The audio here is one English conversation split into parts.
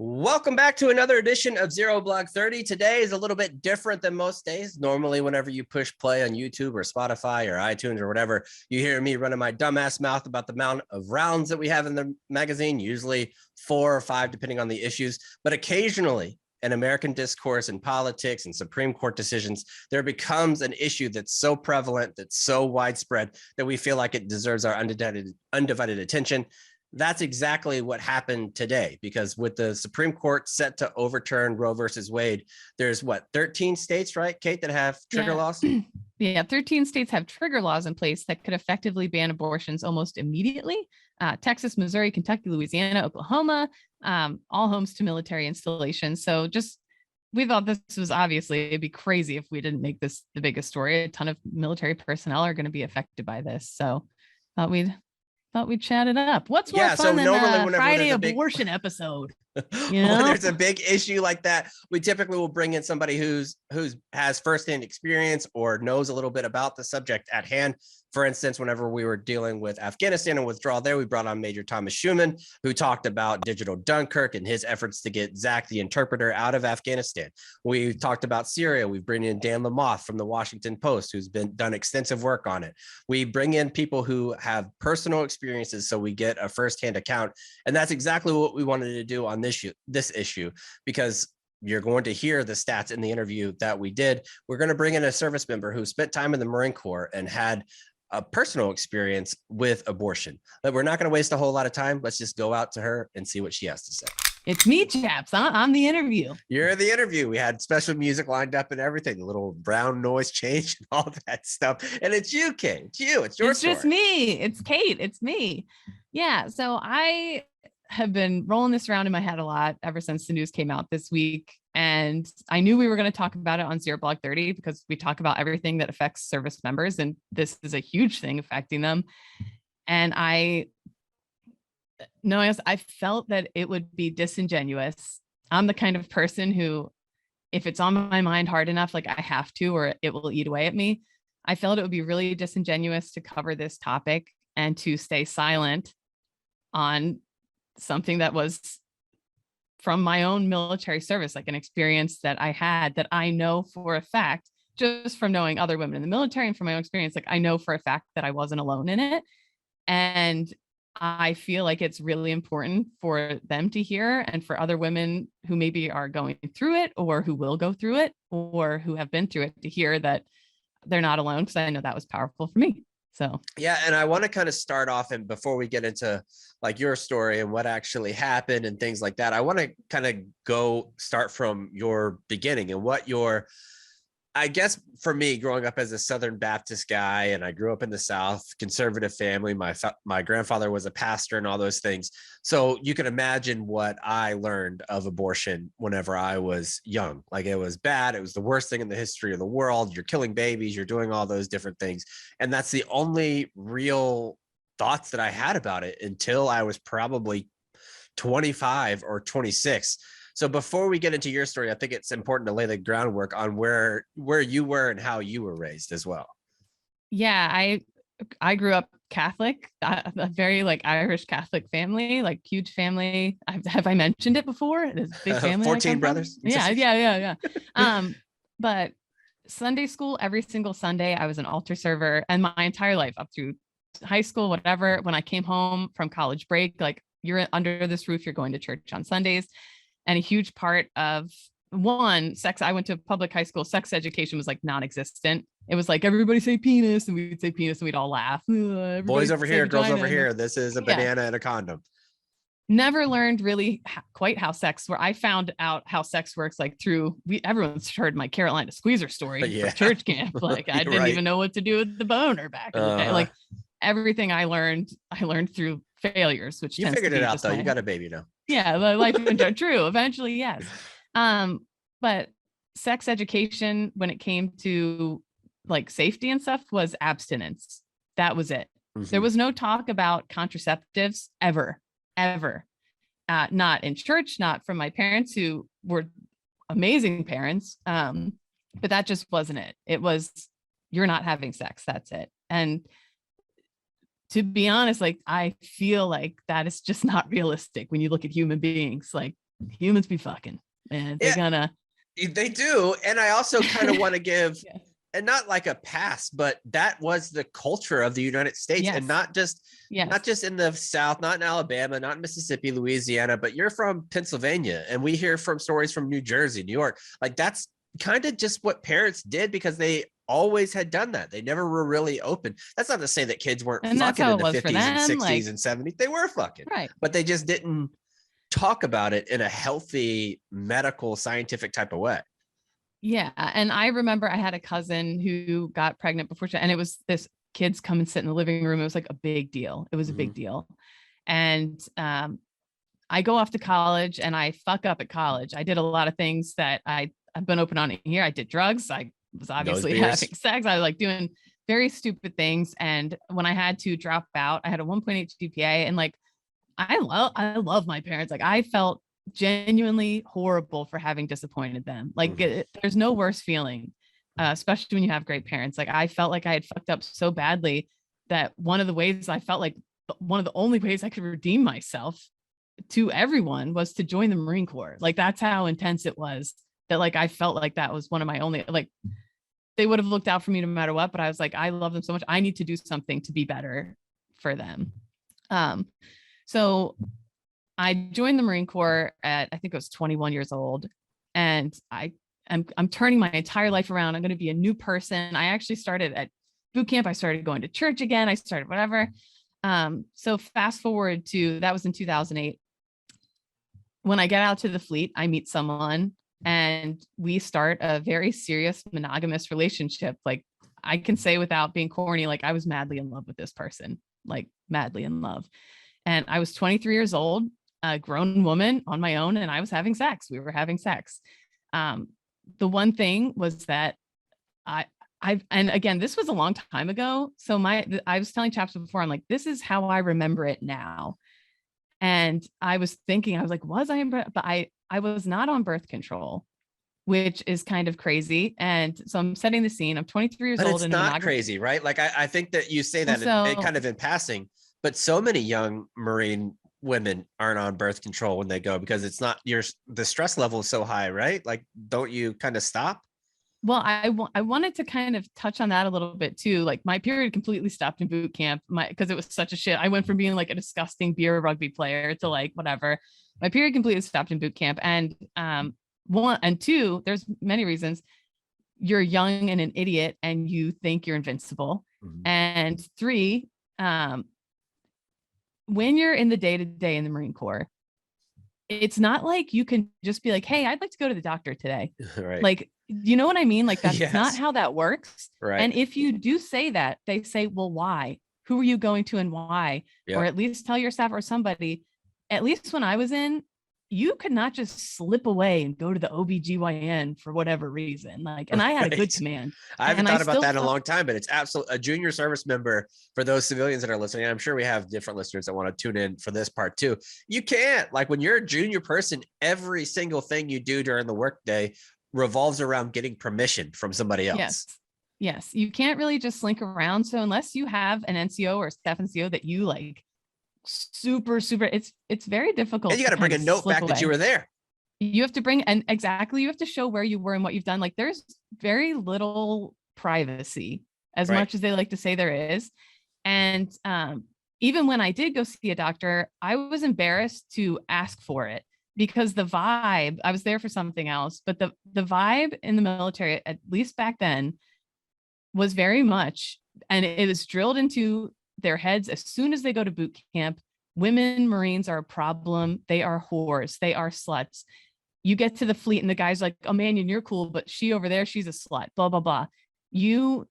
Welcome back to another edition of Zero Block 30. Today is a little bit different than most days. Normally, whenever you push play on YouTube or Spotify or iTunes or whatever, you hear me running my dumbass mouth about the amount of rounds that we have in the magazine, usually 4 or 5, depending on the issues. But occasionally, in American discourse and politics and Supreme Court decisions, there becomes an issue that's so prevalent, that's so widespread, that we feel like it deserves our undivided attention. That's exactly what happened today, because with the Supreme Court set to overturn Roe versus Wade, there's 13 states, right, Kate, that have trigger laws? Yeah, 13 states have trigger laws in place that could effectively ban abortions almost immediately. Texas, Missouri, Kentucky, Louisiana, Oklahoma, all homes to military installations. So we thought this was obviously, it'd be crazy if we didn't make this the biggest story. A ton of military personnel are going to be affected by this. So thought we'd chat it up. What's more fun than a Friday abortion episode? You know? When there's a big issue like that, we typically will bring in somebody who's has firsthand experience or knows a little bit about the subject at hand. For instance, whenever we were dealing with Afghanistan and withdrawal there, we brought on Major Thomas Schuman, who talked about Digital Dunkirk and his efforts to get Zach the interpreter out of Afghanistan. We talked about Syria. We bring in Dan Lamothe from the Washington Post, who's done extensive work on it. We bring in people who have personal experiences, so we get a firsthand account. And that's exactly what we wanted to do on this issue, because you're going to hear the stats in the interview that we did. We're going to bring in a service member who spent time in the Marine Corps and had a personal experience with abortion. But we're not going to waste a whole lot of time. Let's just go out to her and see what she has to say. It's me, Chaps. I'm the interview. You're the interview. We had special music lined up and everything, a little brown noise change and all that stuff. And it's you, Kate. It's you. It's your story. It's just me. It's Kate. It's me. Yeah. So I have been rolling this around in my head a lot ever since the news came out this week. And I knew we were going to talk about it on Zero Block 30 because we talk about everything that affects service members. And this is a huge thing affecting them. And I felt that it would be disingenuous. I'm the kind of person who, if it's on my mind hard enough, like I have to, or it will eat away at me. I felt it would be really disingenuous to cover this topic and to stay silent on something that was from my own military service, like an experience that I had that I know for a fact, just from knowing other women in the military and from my own experience, like I know for a fact that I wasn't alone in it. And I feel like it's really important for them to hear, and for other women who maybe are going through it or who will go through it or who have been through it, to hear that they're not alone, because I know that was powerful for me. So, yeah. And I want to kind of start off, and before we get into like your story and what actually happened and things like that, I want to kind of start from your beginning and what I guess for me, growing up as a Southern Baptist guy, and I grew up in the South, conservative family, my grandfather was a pastor and all those things. So you can imagine what I learned of abortion whenever I was young. Like, it was bad. It was the worst thing in the history of the world. You're killing babies. You're doing all those different things. And that's the only real thoughts that I had about it until I was probably 25 or 26. So before we get into your story, I think it's important to lay the groundwork on where you were and how you were raised as well. Yeah, I grew up Catholic, a very like Irish Catholic family, like huge family. Have I mentioned it before? It is a big family. 14 brothers. Yeah. But Sunday school, every single Sunday, I was an altar server, and my entire life up through high school, whatever. When I came home from college break, like, you're under this roof, you're going to church on Sundays. And a huge part of sex. I went to a public high school. Sex education was like non-existent. It was like, everybody say penis, and we'd say penis and we'd all laugh. Boys over here, girls over here. This is a banana and a condom. Never learned really quite how sex works. I found out how sex works like through, everyone's heard my Carolina Squeezer story for church camp. Like, I didn't even know what to do with the boner back in the day. Like, everything I learned through failures, which you figured it out though. You got a baby now. Yeah, life and true. Eventually, yes. But sex education, when it came to like safety and stuff, was abstinence. That was it. Mm-hmm. There was no talk about contraceptives ever. Not in church, not from my parents, who were amazing parents. But that just wasn't it. It was, you're not having sex. That's it. And to be honest, like, I feel like that is just not realistic when you look at human beings. Like, humans be fucking, man. They're Yeah, gonna. they do. And I also kind of want to give, Yeah. and not like a pass, but that was the culture of the United States, and Yes. not just Yes. in the South, not in Alabama, not in Mississippi, Louisiana, but you're from Pennsylvania, and we hear from stories from New Jersey, New York. Like that's kind of just what parents did because they always had done that. They never were really open. That's not to say that kids weren't And that's fucking how in it the was for 50s and them. 60s Like, and 70s. They were fucking, right. but they just didn't talk about it in a healthy, medical, scientific type of way. Yeah. And I remember I had a cousin who got pregnant before and it was this kids come and sit in the living room. It was like a big deal. It was a big deal. And I go off to college and I fuck up at college. I did a lot of things that I've been open on here. I did drugs. I was obviously having sex. I was like doing very stupid things. And when I had to drop out, I had a 1.8 GPA, and like, I love my parents. Like I felt genuinely horrible for having disappointed them. Like there's no worse feeling, especially when you have great parents. Like I felt like I had fucked up so badly that one of the ways I felt like one of the only ways I could redeem myself to everyone was to join the Marine Corps. Like that's how intense it was, that like I felt like that was one of my only, like they would have looked out for me no matter what, but I was like, I love them so much. I need to do something to be better for them. So I joined the Marine Corps at, I think I was 21 years old, and I'm turning my entire life around. I'm going to be a new person. I actually started at boot camp. I started going to church again. I started whatever. So fast forward to, that was in 2008. When I get out to the fleet, I meet someone and we start a very serious monogamous relationship. Like I can say without being corny, like I was madly in love with this person, like madly in love. And I was 23 years old, a grown woman on my own, and I was having sex. We were having sex. The one thing was that and again, this was a long time ago. So I was telling Chaps before, I'm like, this is how I remember it now. And I was thinking, I was like, was I, but I was not on birth control, which is kind of crazy. And so I'm setting the scene. I'm 23 years but old. It's not crazy, right? Like I think that you say that it kind of in passing, but so many young Marine women aren't on birth control when they go, because it's not the stress level is so high, right? Like, don't you kind of stop? Well, I wanted to kind of touch on that a little bit too. Like my period completely stopped in boot camp, because it was such a shit. I went from being like a disgusting beer rugby player to like whatever. My period completely stopped in boot camp, and one and two, there's many reasons. You're young and an idiot, and you think you're invincible. And three, when you're in the day-to-day in the Marine Corps, it's not like you can just be like, hey, I'd like to go to the doctor today. Right. Like, you know what I mean? Like that's Yes. not how that works. Right. And if you do say that, they say, well, why? Who are you going to and why? Yep. Or at least tell your staff or somebody. At least when I was in, you could not just slip away and go to the OBGYN for whatever reason. Like, and I had a good command. I haven't thought about that in a long time, but it's absolutely a junior service member. For those civilians that are listening, I'm sure we have different listeners that want to tune in for this part too. You can't, like when you're a junior person, every single thing you do during the workday revolves around getting permission from somebody else. Yes. You can't really just slink around. So unless you have an NCO or staff NCO that you like, super it's very difficult, and you got to bring a note back that you were there. You have to bring, and exactly, you have to show where you were and what you've done. Like there's very little privacy, as much as they like to say there is. And even when I did go see a doctor, I was embarrassed to ask for it, because the vibe, I was there for something else, but the vibe in the military, at least back then, was very much, and it is drilled into their heads as soon as they go to boot camp, women Marines are a problem. They are whores. They are sluts. You get to the fleet and the guy's like, oh man, you're cool, but she over there, she's a slut, blah, blah, blah. The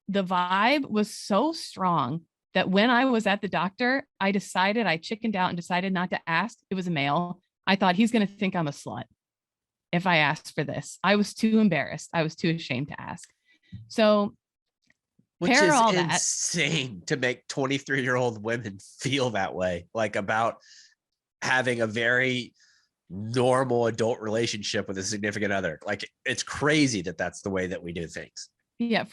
vibe was so strong that when I was at the doctor, I chickened out and decided not to ask. It was a male. I thought he's going to think I'm a slut if I asked for this. I was too embarrassed. I was too ashamed to ask. So which is insane to make 23-year-old women feel that way, like about having a very normal adult relationship with a significant other. Like it's crazy that that's the way that we do things. Yeah,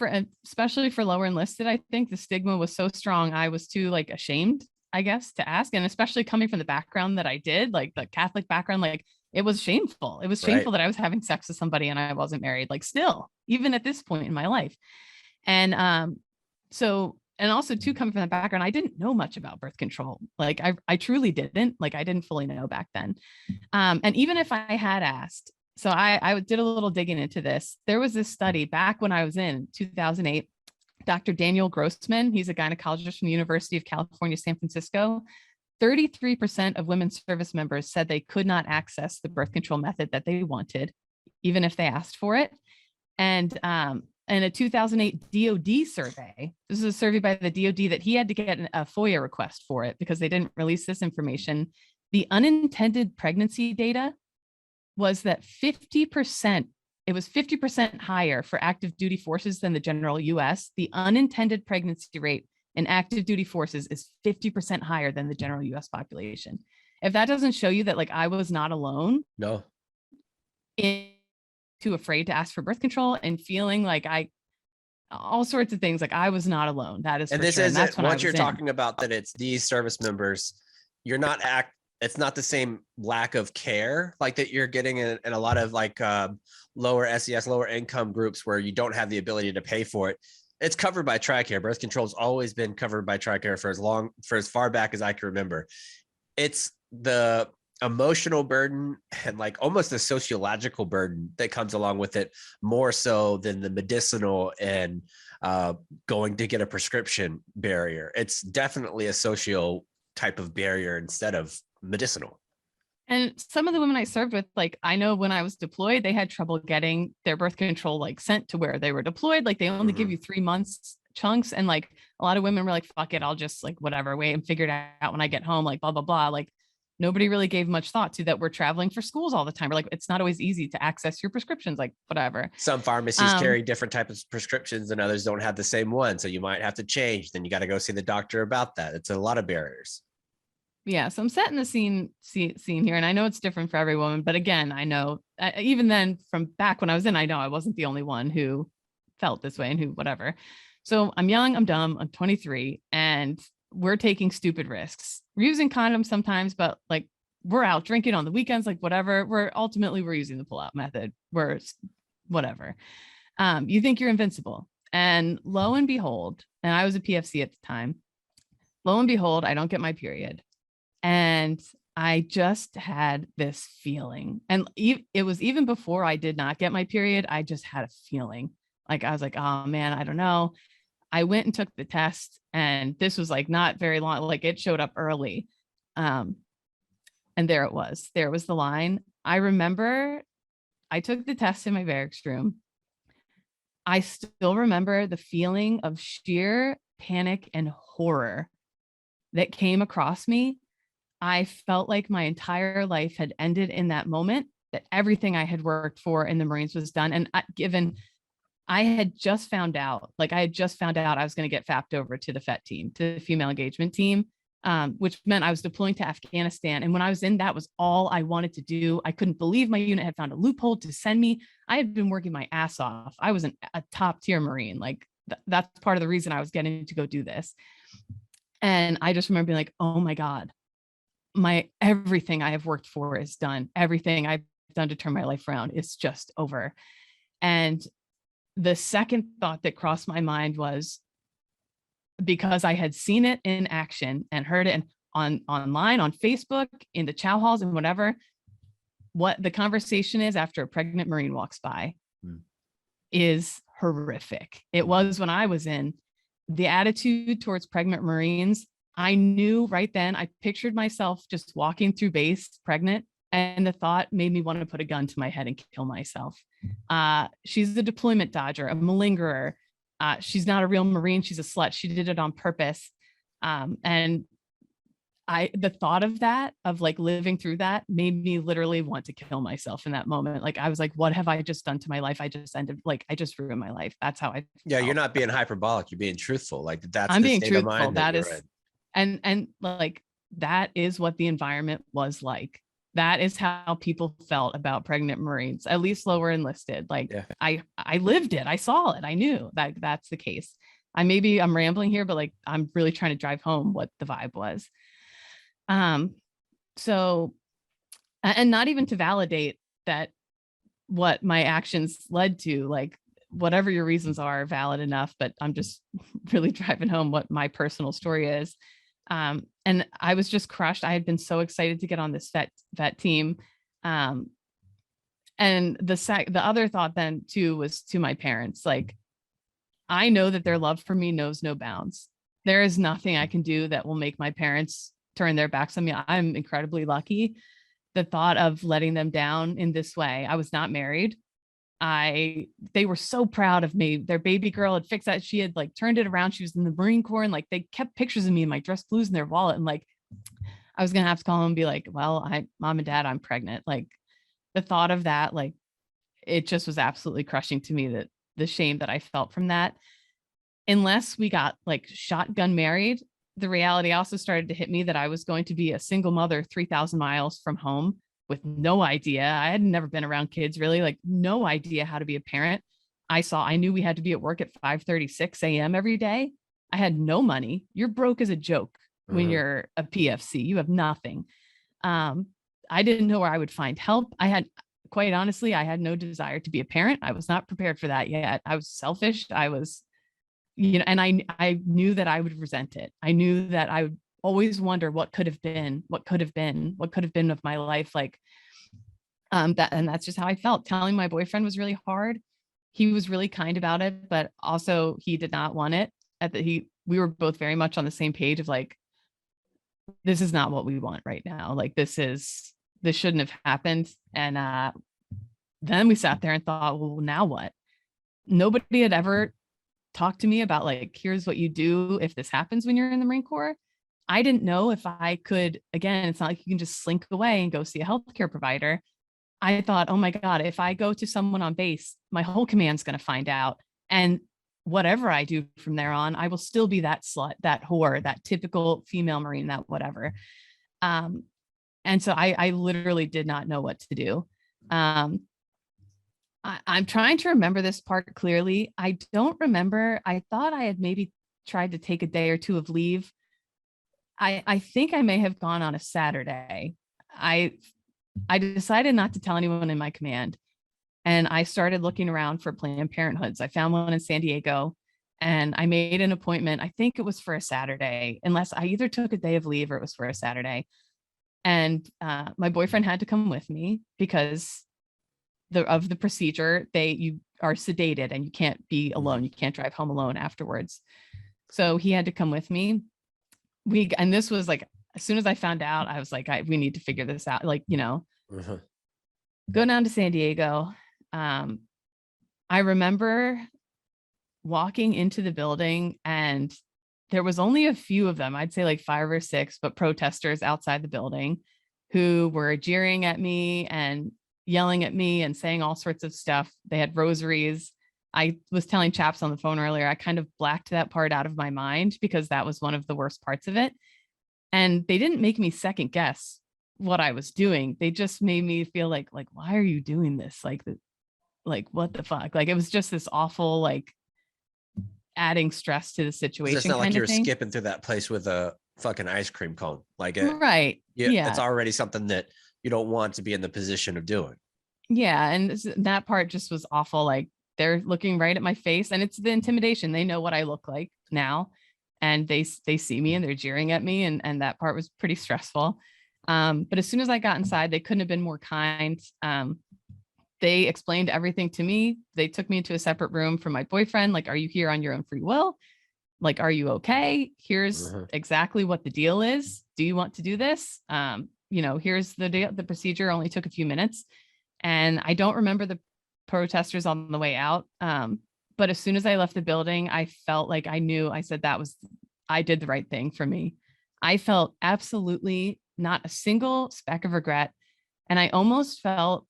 especially for lower enlisted, I think the stigma was so strong. I was too like ashamed I guess, to ask. And especially coming from the background that I did, like the Catholic background, like it was shameful. It was Right. shameful that I was having sex with somebody and I wasn't married, like still, even at this point in my life. And so, and also too, coming from the background, I didn't know much about birth control. Like I truly didn't, like I didn't fully know back then. And even if I had asked, so I did a little digging into this. There was this study back when I was in 2008, Dr. Daniel Grossman, he's a gynecologist from the University of California, San Francisco. 33% of women service members said they could not access the birth control method that they wanted, even if they asked for it. And in a 2008 DOD survey, this is a survey by the DOD that he had to get a FOIA request for it because they didn't release this information. The unintended pregnancy data was that 50%, it was 50% higher for active duty forces than the general US. The unintended pregnancy rate in active duty forces is 50% higher than the general US population. If that doesn't show you that like I was not alone, No. Too afraid to ask for birth control and feeling like all sorts of things, like I was not alone. That is, and for this sure. is That's what you're talking about, that it's these service members, you're not it's not the same lack of care like that you're getting in a lot of like lower SES, lower income groups where you don't have the ability to pay for it. It's covered by TRICARE. Birth control's always been covered by TRICARE for as far back as I can remember. It's the emotional burden and like almost the sociological burden that comes along with it, more so than the medicinal and going to get a prescription barrier. It's definitely a socio type of barrier instead of medicinal. And some of the women I served with, like I know when I was deployed, they had trouble getting their birth control like sent to where they were deployed. Like they only give you 3 months chunks. And like a lot of women were like, fuck it, I'll just like whatever, wait and figure it out when I get home, like blah, blah, blah. Like nobody really gave much thought to that. We're traveling for schools all the time. We're like, it's not always easy to access your prescriptions, like whatever. Some pharmacies carry different types of prescriptions and others don't have the same one. So you might have to change. Then you got to go see the doctor about that. It's a lot of barriers. Yeah. So I'm setting the scene here. And I know it's different for every woman, but again, I know even then from back when I was in, I know I wasn't the only one who felt this way and who, whatever. So I'm young, I'm dumb, I'm 23 and we're taking stupid risks. We're using condoms sometimes, but like we're out drinking on the weekends, like whatever. We're using the pull-out method. We're whatever. You think you're invincible. And lo and behold, and I was a PFC at the time, lo and behold, I don't get my period. And I just had this feeling. And it was even before I did not get my period. I just had a feeling like, I was like, oh man, I don't know. I went and took the test and this was like not very long. Like it showed up early. And there it was. There was the line. I remember I took the test in my barracks room. I still remember the feeling of sheer panic and horror that came across me. I felt like my entire life had ended in that moment, that everything I had worked for in the Marines was done. And I had just found out I was going to get fapped over to the FET team, to the female engagement team, which meant I was deploying to Afghanistan. And when I was in, that was all I wanted to do. I couldn't believe my unit had found a loophole to send me. I had been working my ass off. I was a top tier Marine. Like that's part of the reason I was getting to go do this. And I just remember being like, oh my God, everything I have worked for is done. Everything I've done to turn my life around is just over. And the second thought that crossed my mind was, because I had seen it in action and heard it online, on Facebook, in the chow halls and whatever, what the conversation is after a pregnant Marine walks by is horrific. It was when I was in. The attitude towards pregnant Marines, I knew right then, I pictured myself just walking through base pregnant, and the thought made me want to put a gun to my head and kill myself. She's a deployment dodger, a malingerer. She's not a real Marine. She's a slut. She did it on purpose. And the thought of that, of like living through that, made me literally want to kill myself in that moment. Like I was like, what have I just done to my life? I just ruined my life. That's how I felt. Yeah, you're not being hyperbolic. You're being truthful. Like that's I'm the being state of truthful. mind That is, and like that is what the environment was like. That is how people felt about pregnant Marines, at least lower enlisted. Like I lived it. I saw it. I knew that that's the case. I'm rambling here, but like, I'm really trying to drive home what the vibe was. So, and not even to validate that what my actions led to, like, whatever your reasons are valid enough, but I'm just really driving home what my personal story is. And I was just crushed. I had been so excited to get on this vet team. And the other thought then too was to my parents, like, I know that their love for me knows no bounds. There is nothing I can do that will make my parents turn their backs on me. I'm incredibly lucky. The thought of letting them down in this way, I was not married. They were so proud of me. Their baby girl had fixed that. She had like turned it around. She was in the Marine Corps, and like they kept pictures of me in my dress blues in their wallet. And like, I was gonna have to call them and be like, well, mom and dad, I'm pregnant. Like, the thought of that, like, it just was absolutely crushing to me, that the shame that I felt from that. Unless we got like shotgun married, the reality also started to hit me that I was going to be a single mother 3,000 miles from home with no idea. I had never been around kids, really, like no idea how to be a parent. I knew we had to be at work at 5:36 a.m. every day. I had no money. You're broke as a joke when you're a PFC. You have nothing. I didn't know where I would find help. Quite honestly, I had no desire to be a parent. I was not prepared for that yet. I was selfish. I was, and I knew that I would resent it. I knew that I would always wonder what could have been, what could have been of my life. Like, and that's just how I felt. Telling my boyfriend was really hard. He was really kind about it, but also he did not want it. We were both very much on the same page of like, this is not what we want right now. Like, this shouldn't have happened. And then we sat there and thought, well, now what? Nobody had ever talked to me about like, here's what you do if this happens when you're in the Marine Corps. I didn't know if I could, again, it's not like you can just slink away and go see a healthcare provider. I thought, oh my God, if I go to someone on base, my whole command's going to find out. And whatever I do from there on, I will still be that slut, that whore, that typical female Marine, that whatever. And so I literally did not know what to do. I'm trying to remember this part clearly. I don't remember. I thought I had maybe tried to take a day or two of leave. I think I may have gone on a Saturday. I decided not to tell anyone in my command. And I started looking around for Planned Parenthoods. I found one in San Diego, and I made an appointment. I think it was for a Saturday, unless I either took a day of leave or it was for a Saturday. And my boyfriend had to come with me because of the procedure. You are sedated and you can't be alone. You can't drive home alone afterwards. So he had to come with me. And this was like, as soon as I found out, I was like, we need to figure this out. Like, go down to San Diego. I remember walking into the building, and there was only a few of them, I'd say like 5 or 6, but protesters outside the building who were jeering at me and yelling at me and saying all sorts of stuff. They had rosaries. I was telling Chaps on the phone earlier, I kind of blacked that part out of my mind because that was one of the worst parts of it. And they didn't make me second guess what I was doing. They just made me feel like, why are you doing this? Like, what the fuck? Like, it was just this awful, like, adding stress to the situation. It's not like you're skipping through that place with a fucking ice cream cone. Like, right. Yeah. It's already something that you don't want to be in the position of doing. Yeah. And that part just was awful. Like, they're looking right at my face, and it's the intimidation. They know what I look like now, and they see me and they're jeering at me. And that part was pretty stressful. But as soon as I got inside, they couldn't have been more kind. They explained everything to me. They took me into a separate room from my boyfriend. Like, are you here on your own free will? Like, are you okay? Here's exactly what the deal is. Do you want to do this? Here's the procedure. Only took a few minutes. And I don't remember the protesters on the way out. But as soon as I left the building, I felt like I did the right thing for me. I felt absolutely not a single speck of regret. And I almost felt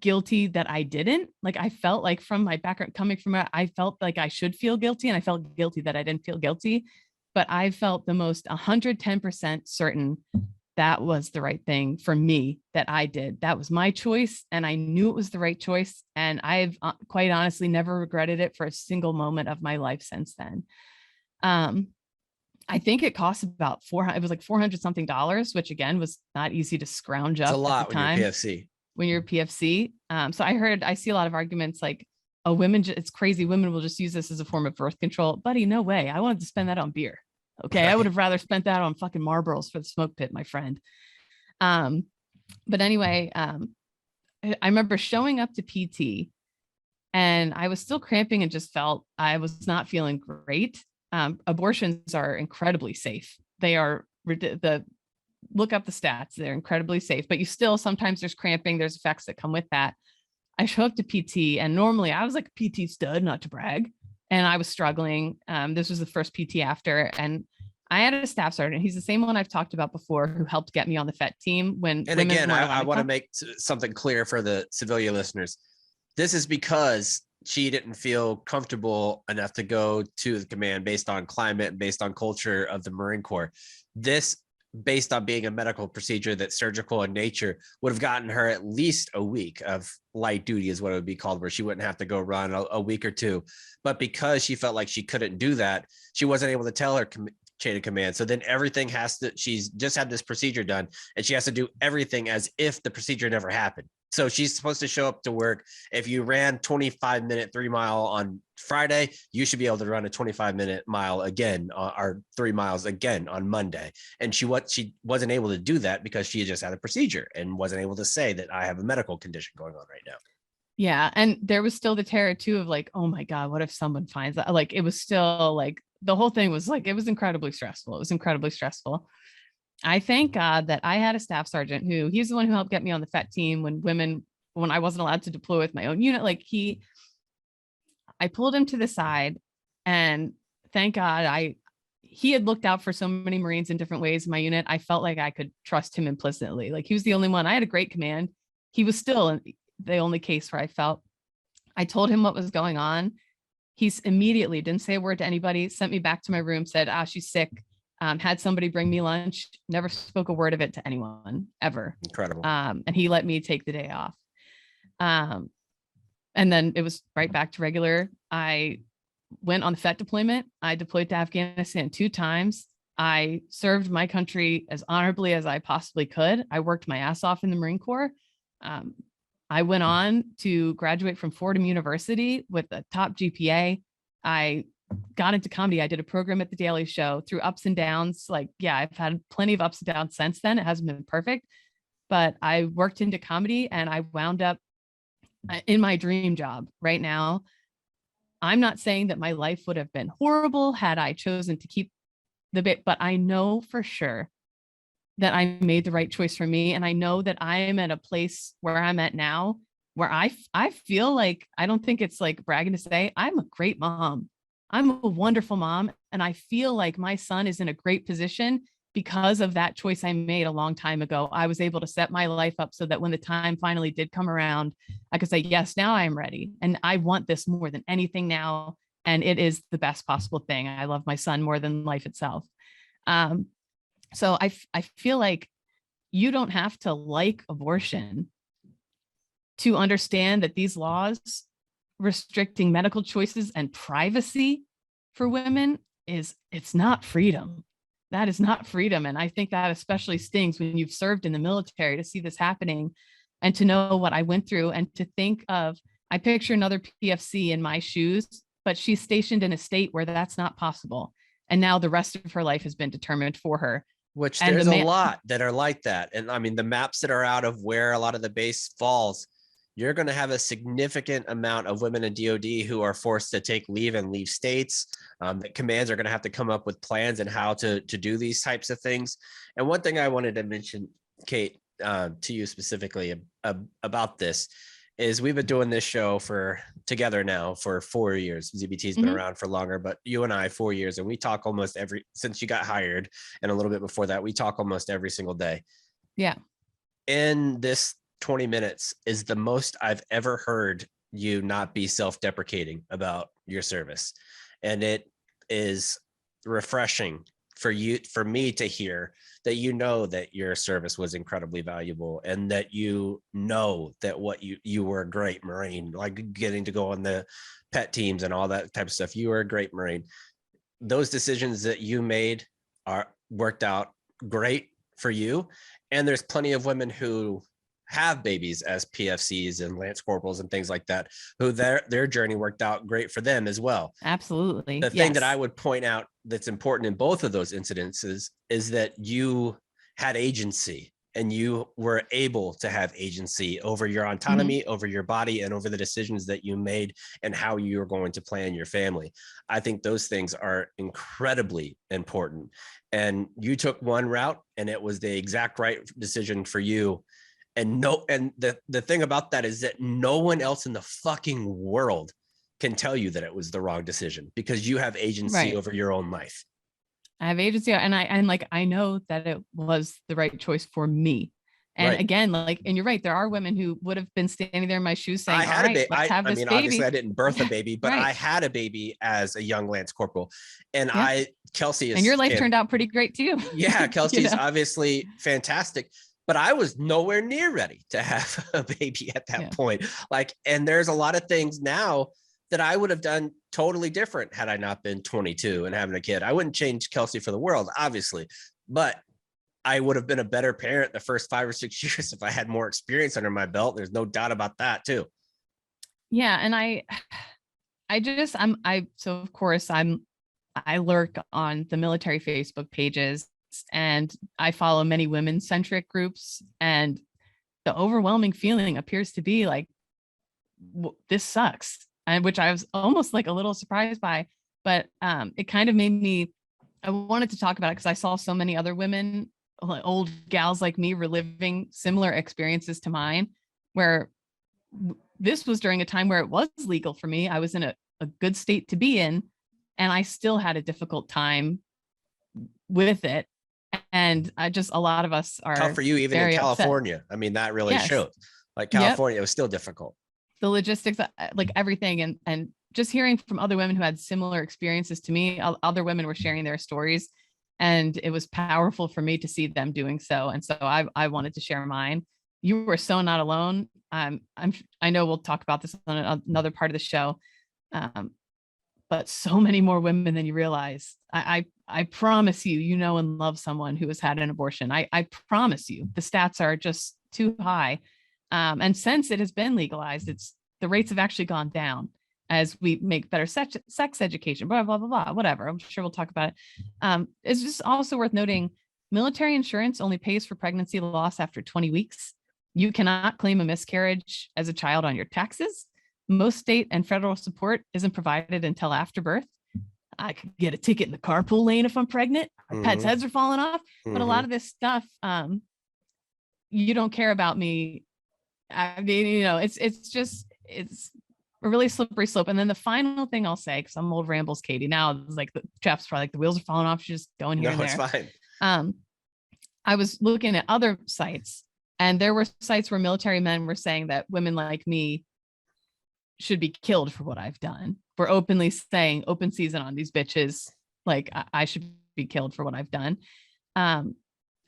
guilty that I didn't. Like, I felt like, from my background coming from it, I felt like I should feel guilty, and I felt guilty that I didn't feel guilty. But I felt the most 110% certain that was the right thing for me that I did. That was my choice. And I knew it was the right choice. And I've quite honestly never regretted it for a single moment of my life since then. I think it cost about it was like 400 something dollars, which again was not easy to scrounge It's a up at lot the when you're time PFC. when you're PFC. So I see a lot of arguments like, oh, it's crazy. Women will just use this as a form of birth control. Buddy, no way. I wanted to spend that on beer. Okay. I would have rather spent that on fucking Marlboros for the smoke pit, my friend. But anyway, I remember showing up to PT and I was still cramping and just felt I was not feeling great. Abortions are incredibly safe. They are look up the stats. They're incredibly safe, but you still, sometimes there's cramping, there's effects that come with that. I show up to PT and normally I was like a PT stud, not to brag. And I was struggling. This was the first PT after, and I had a staff sergeant. He's the same one I've talked about before who helped get me on the FET team when And again, I want to make something clear for the civilian listeners. This is because she didn't feel comfortable enough to go to the command based on climate and based on culture of the Marine Corps. This, based on being a medical procedure that's surgical in nature, would have gotten her at least a week of light duty is what it would be called, where she wouldn't have to go run a week or two. But because she felt like she couldn't do that, she wasn't able to tell her chain of command. So then everything she's just had this procedure done and she has to do everything as if the procedure never happened. So she's supposed to show up to work. If you ran 25-minute 3 mile on Friday, you should be able to run a 25-minute mile again, or 3 miles again on Monday. And she wasn't able to do that because she just had a procedure and wasn't able to say that I have a medical condition going on right now. Yeah. And there was still the terror too of like, oh my God, what if someone finds that? Like, it was still like, the whole thing was like, it was incredibly stressful. It was incredibly stressful. I thank God that I had a staff sergeant he's the one who helped get me on the FET team when I wasn't allowed to deploy with my own unit. Like I pulled him to the side and thank God he had looked out for so many Marines in different ways in my unit. I felt like I could trust him implicitly. Like he was the only one. I had a great command. He was still the only case where I told him what was going on. He's immediately didn't say a word to anybody, sent me back to my room, said, she's sick. Had somebody bring me lunch, never spoke a word of it to anyone ever. Incredible. And he let me take the day off. And then it was right back to regular. I went on the FET deployment. I deployed to Afghanistan 2 times. I served my country as honorably as I possibly could. I worked my ass off in the Marine Corps. I went on to graduate from Fordham University with a top GPA. I got into comedy. I did a program at the Daily Show through ups and downs. Like, yeah, I've had plenty of ups and downs since then. It hasn't been perfect, but I worked into comedy and I wound up in my dream job right now. I'm not saying that my life would have been horrible had I chosen to keep the bit, but I know for sure that I made the right choice for me. And I know that I am at a place where I'm at now, where I feel like, I don't think it's like bragging to say, I'm a great mom. I'm a wonderful mom. And I feel like my son is in a great position because of that choice I made a long time ago. I was able to set my life up so that when the time finally did come around, I could say, yes, now I am ready. And I want this more than anything now. And it is the best possible thing. I love my son more than life itself. So I feel like you don't have to like abortion to understand that these laws restricting medical choices and privacy for women it's not freedom. That is not freedom. And I think that especially stings when you've served in the military to see this happening and to know what I went through and to think of, I picture another PFC in my shoes, but she's stationed in a state where that's not possible. And now the rest of her life has been determined for her. Which there's a lot that are like that. And I mean, the maps that are out of where a lot of the base falls, you're going to have a significant amount of women in DOD who are forced to take leave and leave states. That commands are going to have to come up with plans and how to do these types of things. And one thing I wanted to mention, Kate, to you specifically about this is we've been doing this show together now for 4 years. ZBT's been around for longer, but you and I 4 years, and we talk almost since you got hired and a little bit before that, we talk almost every single day. Yeah. In this 20 minutes is the most I've ever heard you not be self-deprecating about your service. And it is refreshing for me to hear that you know that your service was incredibly valuable, and that you know that what you were a great Marine, like getting to go on the pet teams and all that type of stuff. You were a great Marine. Those decisions that you made are worked out great for you. And there's plenty of women who have babies as PFCs and Lance Corporals and things like that, who their journey worked out great for them as well. Absolutely. The thing that I would point out that's important in both of those incidences is that you had agency, and you were able to have agency over your autonomy, over your body, and over the decisions that you made and how you're going to plan your family. I think those things are incredibly important. And you took one route, and it was the exact right decision for you. And the thing about that is that no one else in the fucking world can tell you that it was the wrong decision, because you have agency over your own life. I have agency, and I know that it was the right choice for me. And again, like, and you're right, there are women who would have been standing there in my shoes saying, I mean, baby. Obviously I didn't birth a baby, but I had a baby as a young Lance Corporal, and Kelsey is, and your life turned out pretty great too. Yeah. Kelsey's obviously fantastic, but I was nowhere near ready to have a baby at that point. Like, and there's a lot of things now that I would have done totally different had I not been 22 and having a kid. I wouldn't change Kelsey for the world, obviously, but I would have been a better parent the first 5 or 6 years if I had more experience under my belt. There's no doubt about that too. Yeah. And so of course I lurk on the military Facebook pages, and I follow many women-centric groups, and the overwhelming feeling appears to be like, this sucks. And which I was almost like a little surprised by, but it kind of made me, I wanted to talk about it because I saw so many other women, like old gals like me, reliving similar experiences to mine, where this was during a time where it was legal for me. I was in a good state to be in, and I still had a difficult time with it. And a lot of us are tough for you, even in California. Upset. I mean, that really showed. Like California, it was still difficult. The logistics, like everything, and just hearing from other women who had similar experiences to me. Other women were sharing their stories, and it was powerful for me to see them doing so. And so I wanted to share mine. You were so not alone. I know we'll talk about this on another part of the show, but so many more women than you realize. I promise you, you know, and love someone who has had an abortion. I promise you, the stats are just too high. And since it has been legalized, the rates have actually gone down as we make better sex education, blah, blah, blah, blah, whatever. I'm sure we'll talk about it. It's just also worth noting, military insurance only pays for pregnancy loss after 20 weeks. You cannot claim a miscarriage as a child on your taxes. Most state and federal support isn't provided until after birth. I could get a ticket in the carpool lane if I'm pregnant. Our pets' heads are falling off. But a lot of this stuff, you don't care about me. I mean, you know, it's a really slippery slope. And then the final thing I'll say, because I'm old rambles, Katie, now it's like the Chaps probably like the wheels are falling off. She's just going here and there. It's fine. I was looking at other sites, and there were sites where military men were saying that women like me should be killed for what I've done. We're openly saying, open season on these bitches. Like I should be killed for what I've done. And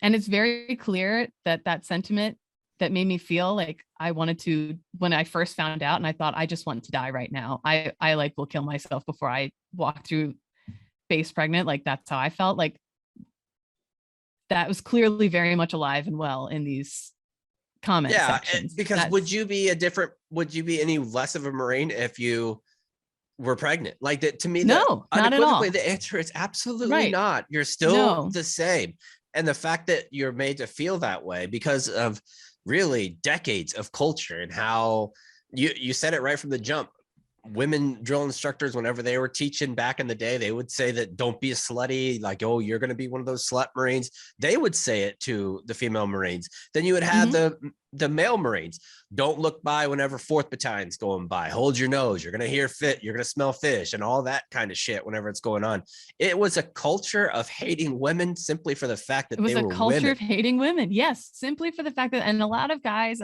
it's very clear that sentiment that made me feel like I wanted to, when I first found out, and I thought, I just want to die right now. I like will kill myself before I walk through base pregnant. Like that's how I felt. Like that was clearly very much alive and well in these comment sections. Because would you be any less of a Marine if you were pregnant? Like that, to me, no, not at all. The answer is absolutely not. You're still the same. And the fact that you're made to feel that way because of really decades of culture and how you said it right from the jump. Women drill instructors, whenever they were teaching back in the day, they would say that don't be a slutty, like, oh, you're going to be one of those slut Marines. They would say it to the female Marines. Then you would have the male Marines. Don't look by whenever 4th Battalion's going by. Hold your nose. You're going to hear you're going to smell fish and all that kind of shit whenever it's going on. It was a culture of hating women simply for the fact that they were women. It was a culture of hating women. Yes. Simply for the fact that, and a lot of guys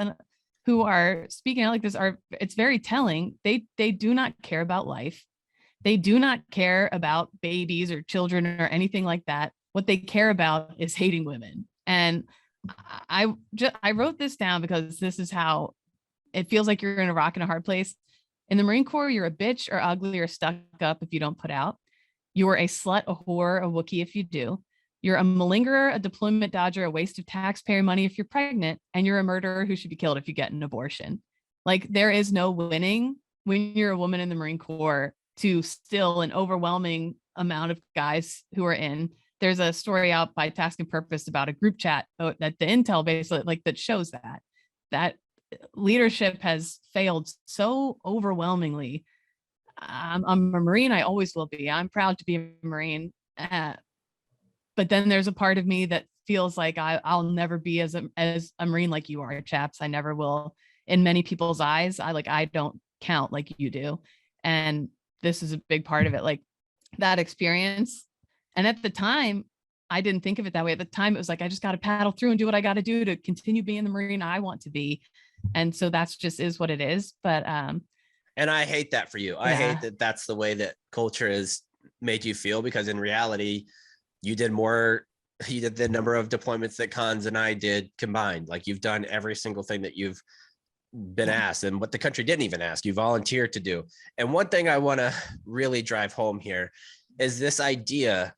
who are speaking out like this it's very telling. They do not care about life. They do not care about babies or children or anything like that. what they care about is hating women. And I wrote this down because this is how it feels like you're in a rock and a hard place. In the Marine Corps, you're a bitch or ugly or stuck up if you don't put out. You're a slut, a whore, a Wookiee if you do. You're a malingerer, a deployment dodger, a waste of taxpayer money if you're pregnant, and you're a murderer who should be killed if you get an abortion. Like, there is no winning when you're a woman in the Marine Corps to still an overwhelming amount of guys who are in. There's a story out by Task and Purpose about a group chat that the intel basically like that shows that leadership has failed so overwhelmingly. I'm a Marine. I always will be. I'm proud to be a Marine. But then there's a part of me that feels like I'll never be as a Marine like you are, Chaps. I never will. In many people's eyes, I don't count like you do. And this is a big part of it, like that experience. And at the time, I didn't think of it that way. At the time, it was like, I just got to paddle through and do what I got to do to continue being the Marine I want to be. And so that's just is what it is. But and I hate that for you. I hate that that's the way that culture has made you feel, because in reality, you did the number of deployments that Cons and I did combined. Like, you've done every single thing that you've been asked, and what the country didn't even ask, you volunteered to do. And one thing I want to really drive home here is this idea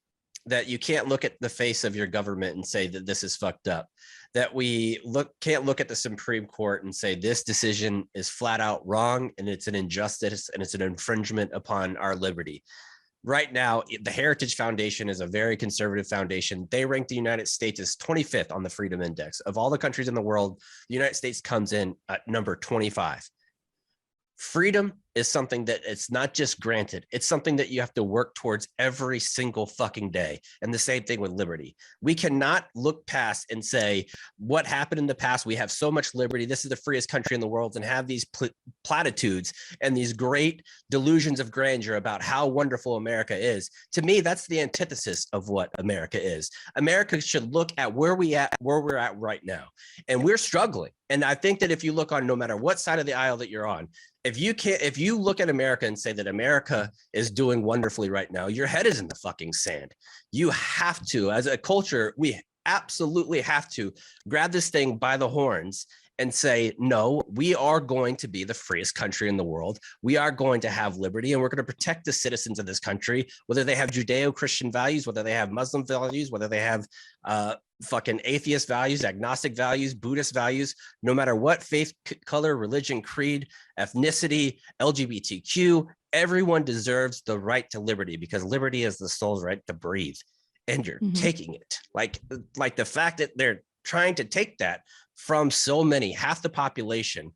that you can't look at the face of your government and say that this is fucked up, that we can't look at the Supreme Court and say this decision is flat out wrong and it's an injustice and it's an infringement upon our liberty. Right now, the Heritage Foundation is a very conservative foundation. They rank the United States as 25th on the Freedom Index. Of all the countries in the world, the United States comes in at number 25. Freedom is something that it's not just granted. It's something that you have to work towards every single fucking day. And the same thing with liberty. We cannot look past and say what happened in the past. We have so much liberty. This is the freest country in the world, and have these platitudes and these great delusions of grandeur about how wonderful America is. To me, that's the antithesis of what America is. America should look at where we're at right now. And we're struggling. And I think that if you look on no matter what side of the aisle that you're on, if you look at America and say that America is doing wonderfully right now, your head is in the fucking sand. You have to, as a culture, we absolutely have to grab this thing by the horns and say, no, we are going to be the freest country in the world. We are going to have liberty, and we're going to protect the citizens of this country, whether they have Judeo-Christian values, whether they have Muslim values, whether they have fucking atheist values, agnostic values, Buddhist values, no matter what faith, color, religion, creed, ethnicity, LGBTQ, everyone deserves the right to liberty, because liberty is the soul's right to breathe. And you're taking it. Like the fact that they're trying to take that from so many, half that population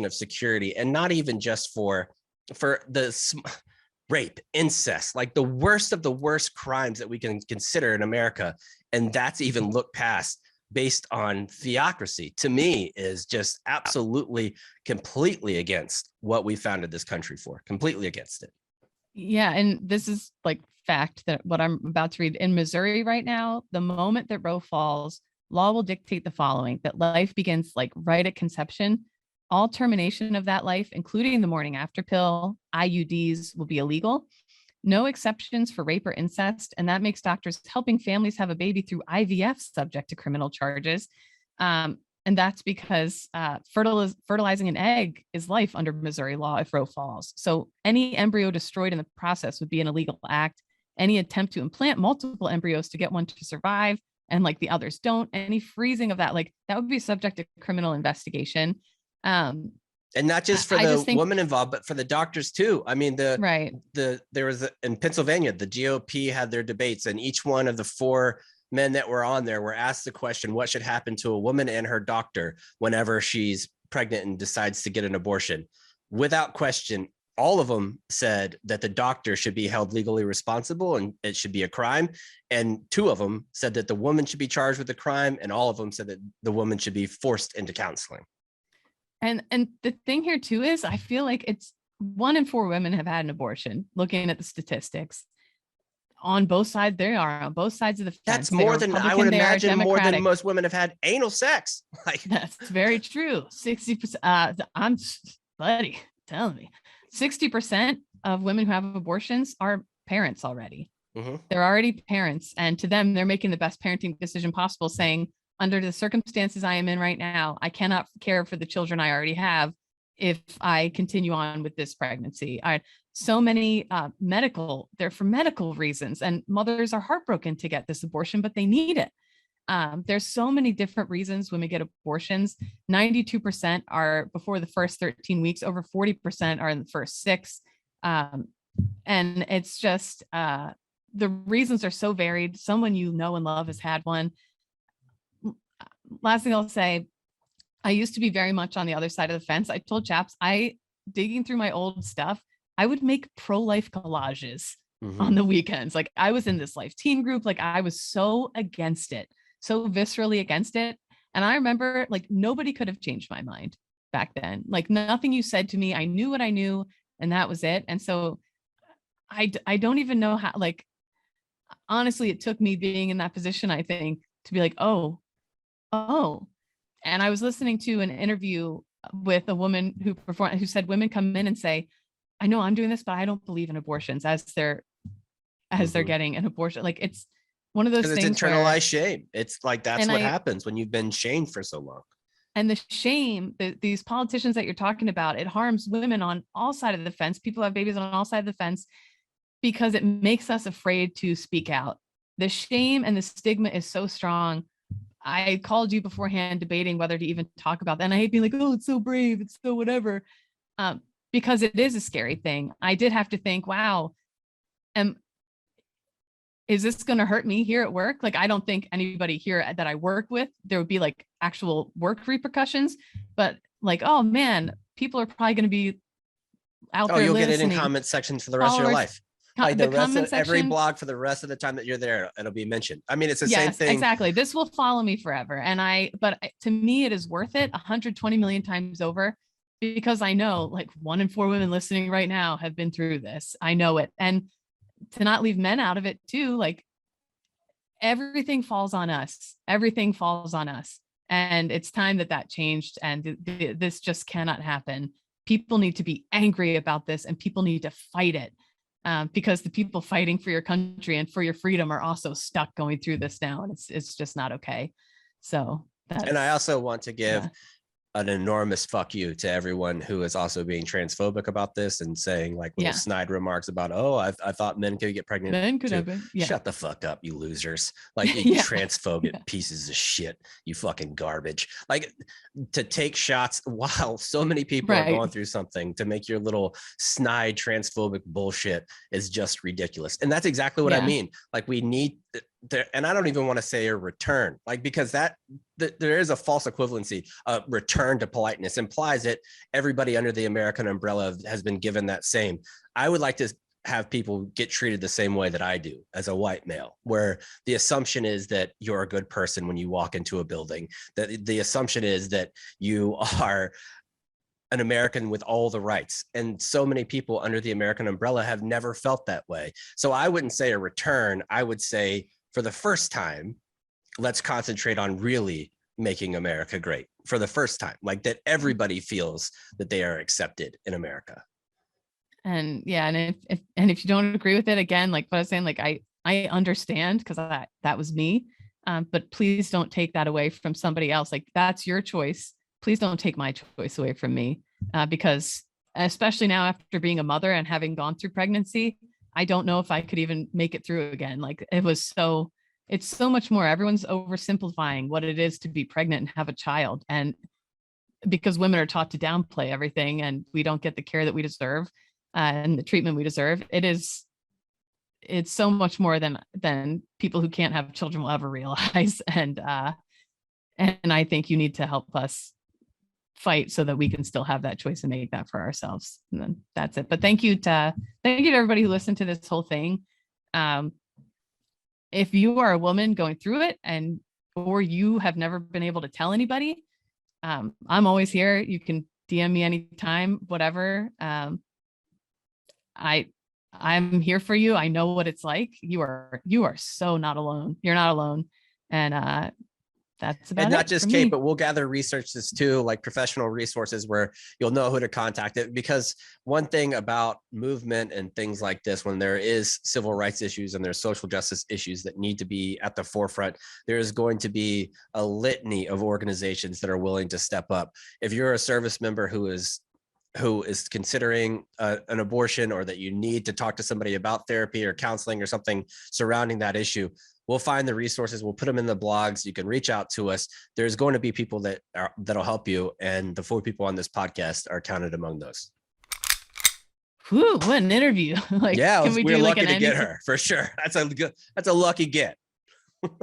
of security, and not even just for the rape, incest, like the worst of the worst crimes that we can consider in America. And that's even looked past based on theocracy, to me, is just absolutely, completely against what we founded this country for, completely against it. Yeah. And this is like fact that what I'm about to read in Missouri right now, the moment that Roe falls, law will dictate the following: that life begins like right at conception. All termination of that life, including the morning after pill, IUDs, will be illegal. No exceptions for rape or incest. And that makes doctors helping families have a baby through IVF subject to criminal charges. And that's because fertilizing an egg is life under Missouri law if Roe falls. So any embryo destroyed in the process would be an illegal act. Any attempt to implant multiple embryos to get one to survive and like the others don't, any freezing of that, like that would be subject to criminal investigation. And not just for the woman involved, but for the doctors too. I mean, there was in Pennsylvania, the GOP had their debates, and each one of the 4 men that were on there were asked the question, what should happen to a woman and her doctor whenever she's pregnant and decides to get an abortion? Without question, all of them said that the doctor should be held legally responsible and it should be a crime. And 2 of them said that the woman should be charged with the crime. And all of them said that the woman should be forced into counseling. And the thing here too is I feel like it's 1 in 4 women have had an abortion, looking at the statistics. On both sides, they are on both sides of the fence. That's more than I would imagine. More than most women have had anal sex. Like that's very true. 60%. I'm telling me, 60% of women who have abortions are parents already. Mhm. They're already parents, and to them, they're making the best parenting decision possible, saying, under the circumstances I am in right now, I cannot care for the children I already have if I continue on with this pregnancy. So many they're for medical reasons, and mothers are heartbroken to get this abortion, but they need it. There's so many different reasons women get abortions. 92% are before the first 13 weeks, over 40% are in the first 6. And it's just, the reasons are so varied. Someone you know and love has had one. Last thing I'll say, I used to be very much on the other side of the fence. I told Chaps, digging through my old stuff, I would make pro-life collages on Mhm. the weekends. Like, I was in this life teen group. Like, I was so against it, so viscerally against it. And I remember, like, nobody could have changed my mind back then. Like, nothing you said to me, I knew what I knew, and that was it. And so I don't even know how, like, honestly, it took me being in that position, I think, to be like, oh. And I was listening to an interview with a woman who said women come in and say, I know I'm doing this, but I don't believe in abortions, as they're Mhm. getting an abortion. Like, it's one of those Because it's things where, internalized shame. It's like that's and what I happens when you've been shamed for so long. and the shame that these politicians that you're talking about, it harms women on all sides of the fence. People have babies on all sides of the fence because it makes us afraid to speak out. The shame and the stigma is so strong. I called you beforehand debating whether to even talk about that. And I hate being like, oh, it's so brave, it's so whatever. Um, because it is a scary thing. I did have to think, wow, is this going to hurt me here at work? Like, I don't think anybody here that I work with, there would be like actual work repercussions, but like, oh man, people are probably going to be out Oh, there you'll get it in listening, comment sections for the rest of your followers, life. Like the the rest of comment every section. blog for the rest of the time that you're there, it'll be mentioned. I mean, it's the same Yes, thing. exactly. This will follow me forever. But to me, it is worth it 120 million times over, because I know like 1 in 4 women listening right now have been through this. I know it. And to not leave men out of it too, like, everything falls on us. Everything falls on us. And it's time that changed. And this just cannot happen. People need to be angry about this, and people need to fight it, because the people fighting for your country and for your freedom are also stuck going through this now. And it's just not okay. So And I that's, also want to give yeah. an enormous fuck you to everyone who is also being transphobic about this and saying like little Yeah. snide remarks about, oh, I thought men could get pregnant Men could too. have it. Yeah. Shut the fuck up, you losers. Like, you Yeah. transphobic Yeah. pieces of shit, you fucking garbage. Like, to take shots while so many people are Right. going through something to make your little snide transphobic bullshit is just ridiculous. And that's exactly what I Yeah. mean. Like, we need there, and I don't even want to say a return, like, because there is a false equivalency. Return to politeness implies that everybody under the American umbrella has been given that same. I would like to have people get treated the same way that I do as a white male, where the assumption is that you're a good person when you walk into a building, that the assumption is that you are an American with all the rights. And so many people under the American umbrella have never felt that way. So I wouldn't say a return. I would say, for the first time, let's concentrate on really making America great for the first time, like that everybody feels that they are accepted in America. And yeah, and if you don't agree with it, again, like what I was saying, like, I understand, because that was me. But please don't take that away from somebody else. Like, that's your choice. Please don't take my choice away from me, because especially now after being a mother and having gone through pregnancy, I don't know if I could even make it through again. Like, it's so much more. Everyone's oversimplifying what it is to be pregnant and have a child, and because women are taught to downplay everything, and we don't get the care that we deserve, and the treatment we deserve. It's so much more than people who can't have children will ever realize. And I think you need to help us fight so that we can still have that choice and make that for ourselves. And then that's it. But thank you to everybody who listened to this whole thing. If you are a woman going through it, or you have never been able to tell anybody, I'm always here. You can DM me anytime, whatever. I'm here for you. I know what it's like. You are so not alone. You're not alone. And that's about And it. not just for Kate, me. but we'll gather resources too, like professional resources where you'll know who to contact it. Because one thing about movement and things like this, when there is civil rights issues and there's social justice issues that need to be at the forefront, there is going to be a litany of organizations that are willing to step up. If you're a service member who is considering an abortion, or that you need to talk to somebody about therapy or counseling or something surrounding that issue, we'll find the resources. We'll put them in the blogs. You can reach out to us. There's going to be people that'll help you. And the 4 people on this podcast are counted among those. Whew, what an interview. Like, Yeah, can we we're do like lucky an to get ending? her for sure. That's a lucky get.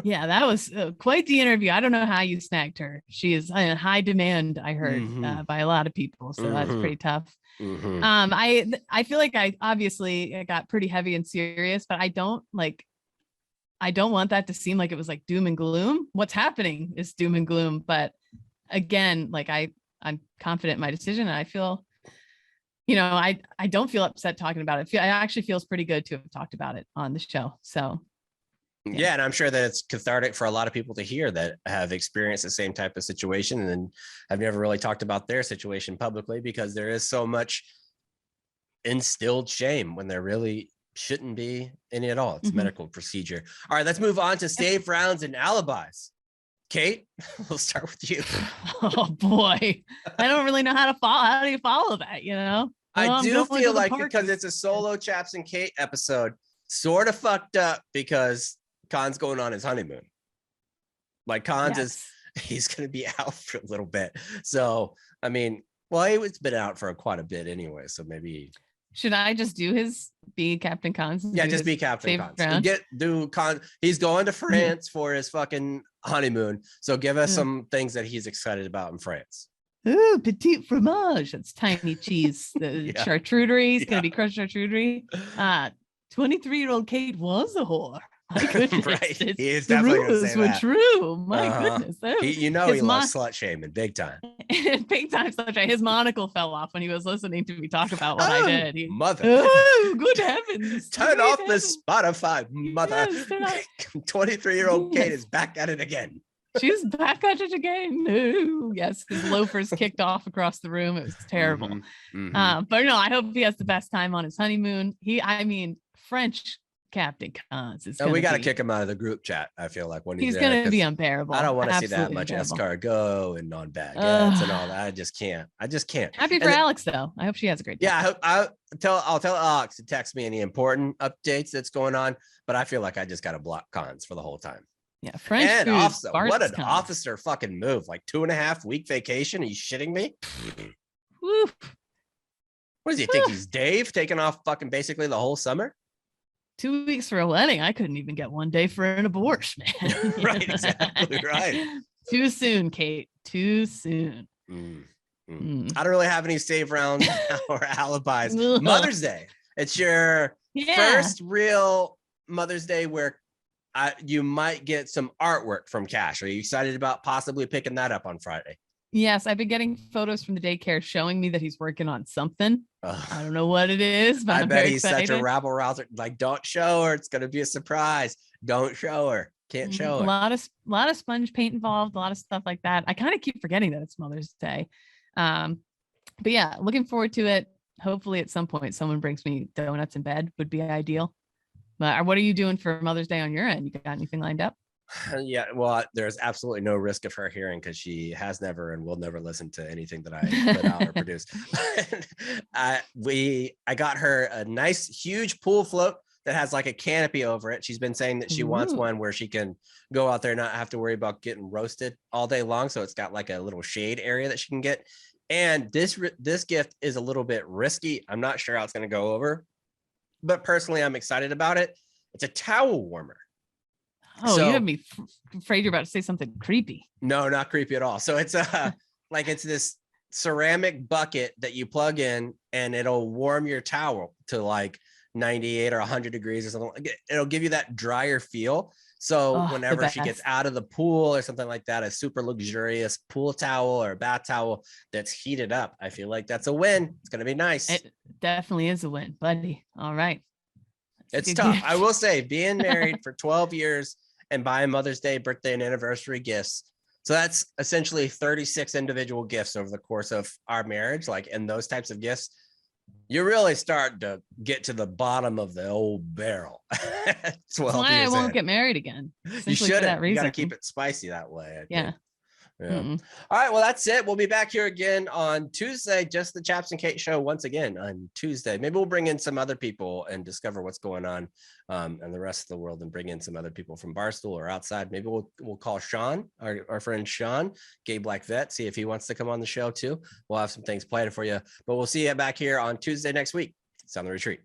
Yeah, that was quite the interview. I don't know how you snagged her. She is in high demand, I heard, by a lot of people. So that's pretty tough. I feel like I obviously got pretty heavy and serious, but I don't want that to seem like it was like doom and gloom. What's happening is doom and gloom. But again, like I'm confident in my decision, and I feel, I don't feel upset talking about it. It actually feels pretty good to have talked about it on the show. So yeah, and I'm sure that it's cathartic for a lot of people to hear that have experienced the same type of situation and have never really talked about their situation publicly, because there is so much instilled shame when there really shouldn't be any at all. It's a medical procedure. All right, let's move on to save rounds and alibis. Kate, we'll start with you. Oh boy, I don't really know how to follow. How do you follow that? I do feel like, because it's a solo Chaps and Kate episode, sort of fucked up because Khan's going on his honeymoon. Like he's going to be out for a little bit. So, I mean, well, it's been out for quite a bit anyway. So maybe. Should I just be Captain Khan's? Yeah, just be Captain Khan's. He's going to France for his fucking honeymoon. So give us some things that he's excited about in France. Oh, petite fromage. That's tiny cheese. The charcuterie is going to be crushed charcuterie. 23-year-old Kate was a whore. My goodness. Right. He is definitely going to say that. True. My goodness. He loves slut shaming big time. Big time slut shaming. His monocle fell off when he was listening to me talk about what I did. Mother. Oh, good heavens. Turn off the Spotify, mother. 23-year-old Kate is back at it again. She's back at it again. No. Yes, his loafers kicked off across the room. It was terrible. But no, I hope he has the best time on his honeymoon. French Captain Khan's. We got to kick him out of the group chat. I feel like when he's going to be unbearable. I don't want to see that much escargot and non-baguettes and all that. I just can't. Happy for Alex though. I hope she has a great time. Yeah, I'll tell Alex to text me any important updates that's going on. But I feel like I just got to block Khan's for the whole time. Yeah, French and food. Also, what an officer fucking move! Like 2.5-week vacation. Are you shitting me? Woo. What does he think? He's Dave taking off fucking basically the whole summer? 2 weeks for a wedding. I couldn't even get 1 day for an abortion, man. Right, exactly right. Too soon, Kate. Too soon. I don't really have any save rounds or alibis. Mother's Day. It's your first real Mother's Day where you might get some artwork from Cash. Are you excited about possibly picking that up on Friday? Yes, I've been getting photos from the daycare showing me that he's working on something. I don't know what it is, but I I'm bet very he's excited. such a rabble rouser. Like, don't show her. It's going to be a surprise. Don't show her. Can't show her. A lot of sponge paint involved, a lot of stuff like that. I kind of keep forgetting that it's Mother's Day. But yeah, looking forward to it. Hopefully at some point someone brings me donuts in bed would be ideal. But what are you doing for Mother's Day on your end? You got anything lined up? Yeah, well, there's absolutely no risk of her hearing because she has never and will never listen to anything that I put out or produce. I got her a nice, huge pool float that has like a canopy over it. She's been saying that she wants one where she can go out there and not have to worry about getting roasted all day long. So it's got like a little shade area that she can get. And this gift is a little bit risky. I'm not sure how it's going to go over, but personally, I'm excited about it. It's a towel warmer. Oh, you have me afraid you're about to say something creepy. No, not creepy at all. So it's it's this ceramic bucket that you plug in and it'll warm your towel to like 98 or 100 degrees or something. It'll give you that drier feel. So whenever she gets out of the pool or something like that, a super luxurious pool towel or a bath towel that's heated up, I feel like that's a win. It's going to be nice. It definitely is a win, buddy. All right. It's tough. Gift. I will say being married for 12 years and buying Mother's Day, birthday, and anniversary gifts So that's essentially 36 individual gifts over the course of our marriage. Like, in those types of gifts, you really start to get to the bottom of the old barrel. That's 12 why I years won't in. get married again. You Simply for that shouldn't. You got to reason. keep it spicy that way, I Yeah. think. Yeah. Mm-mm. All right. Well, that's it. We'll be back here again on Tuesday. Just the Chaps and Kate show once again on Tuesday. Maybe we'll bring in some other people and discover what's going on in the rest of the world, and bring in some other people from Barstool or outside. Maybe we'll call Sean, our friend Sean, gay black vet, see if he wants to come on the show too. We'll have some things planned for you, but we'll see you back here on Tuesday next week. It's on the retreat.